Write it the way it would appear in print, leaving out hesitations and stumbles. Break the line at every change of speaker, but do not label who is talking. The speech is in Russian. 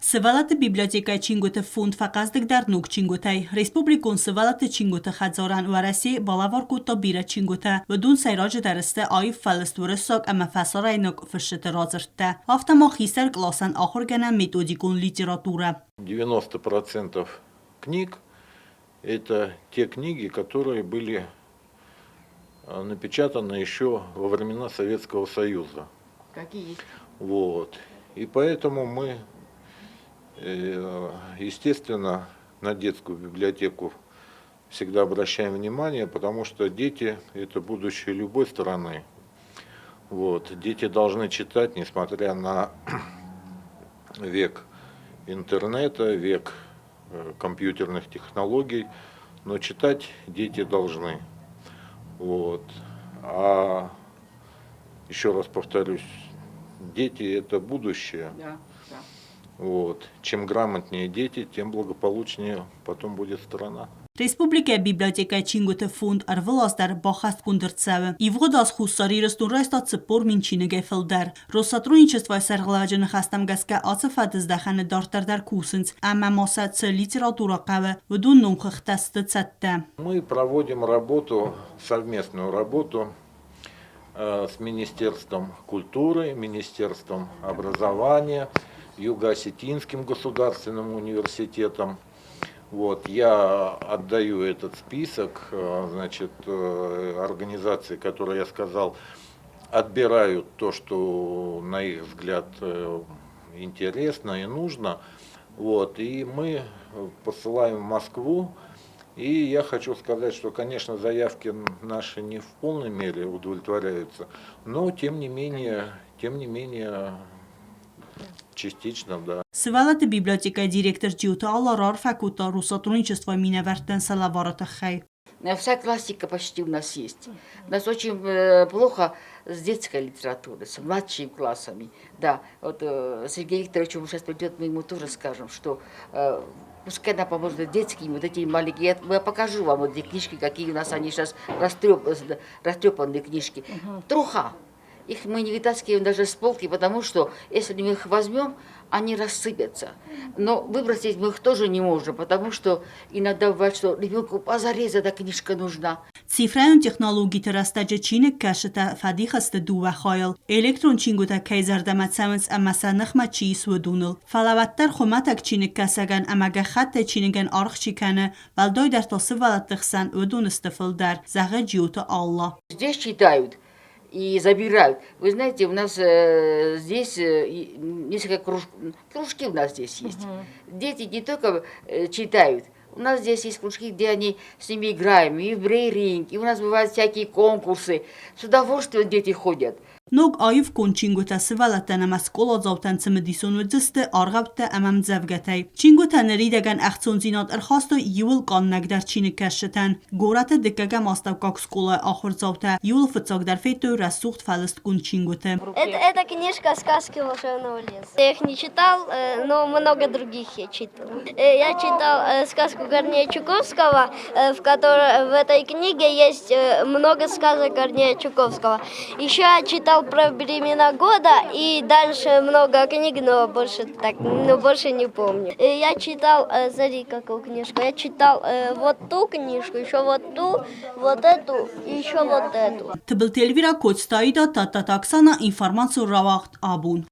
Сывалат библиотека Чингута фонд факаздык дар нук Чингутай. Республикон сывалат Чингута хадзаран вараси балаварку та бира Чингута. بدون سیراج درسته آی فلستورساک اما فسارای نک فرشت رازرته. هفته ما خیسر کلاسن آخر گنه методикон литература.
90% книг – это те книги, которые были напечатаны еще во времена Советского Союза.
Какие?
Вот. И поэтому мы, естественно, на детскую библиотеку всегда обращаем внимание, потому что дети – это будущее любой страны. Вот. Дети должны читать, несмотря на век интернета, век компьютерных технологий, но читать дети должны. Вот. А еще раз повторюсь, дети – это будущее.
Да, да.
Вот. Чем грамотнее дети, тем благополучнее потом будет страна.
Республика библиотека Чингута фонд арвелас در باخست کندرتساوه. ایوغد از خوستاری رستون رایستا تسپور من چینگه فلدر. روساترونی چستوای سرغلاجن خستم گسکه آصفه دزدخن دارتر در کوسنس. اما ماسا ц литература قوه و دون نمخ اختست تسته.
Мы проводим работу, совместную работу с Министерством культуры, Министерством образования, Юго-Осетинским государственным университетом. Вот, я отдаю этот список, значит, организаций, которые я сказал, отбирают то, что на их взгляд интересно и нужно. Вот, и мы посылаем в Москву. И я хочу сказать, что, конечно, заявки наши не в полной мере удовлетворяются, но тем не менее частично, да.
سوالت библиотека директор Джиута Алларар факута русотрудничество миневертен салаварата хай.
Вся классика почти у нас есть. У нас очень плохо с детской литературой, с младшими классами. Да, вот Сергей Викторович, он сейчас придет, мы ему тоже скажем, что пускай нам поможет детские, вот эти маленькие. Я покажу вам вот эти книжки, какие у нас они сейчас растрепанные книжки. Труха. Их мы не вытаскиваем даже с полки, потому что если мы их возьмем, они рассыпятся. Но выбросить мы их тоже не можем, потому что иногда бывает, что ребенку позарез эта книжка нужна.
Цифрային технологии терастаджа Чины кашета фадихаста дува хаял. Электрон чингута кайзардаматсамец амаса нахмачи сводунул. Фалаваттар хуматак Чины касаган амага хатта Чиниган архчикана, валдой дар тасы валаттыхсан удун истафылдар. Зага Джиута Алла.
Здесь читают и забирают. Вы знаете, у нас здесь несколько кружки у нас здесь есть. Дети не только читают. У нас здесь есть кружки, где они с ними играем, и в брейринг, и у нас бывают всякие конкурсы. С удовольствием дети ходят.
نوگ آیف کن چینگوتا سوالتن ام اسکولا زاوتن سمدیسون و جست آرغبت امام زفگتای. چینگوتا نریدگن اختصون زینات ارخاستو یول قان نگ در چین کشتن. گورت دکگه ماستوکاک سکولا آخر زاوتا یول فتساک در фейту рассухт фалест кун чингута.
Это книжка «Сказки волшебного леса». Я их не читал, но много других я читал. Я читал сказку Корнея Чуковского, в этой книге есть много сказок Корнея Чуковского. Еще я читал про времена года и дальше много книг, но больше не помню. Я читал, смотри, какую книжку. Я читал вот ту книжку, еще вот ту, вот эту и еще вот эту.
Тбл телевира коцтаида тататаксана информацию равахт абун.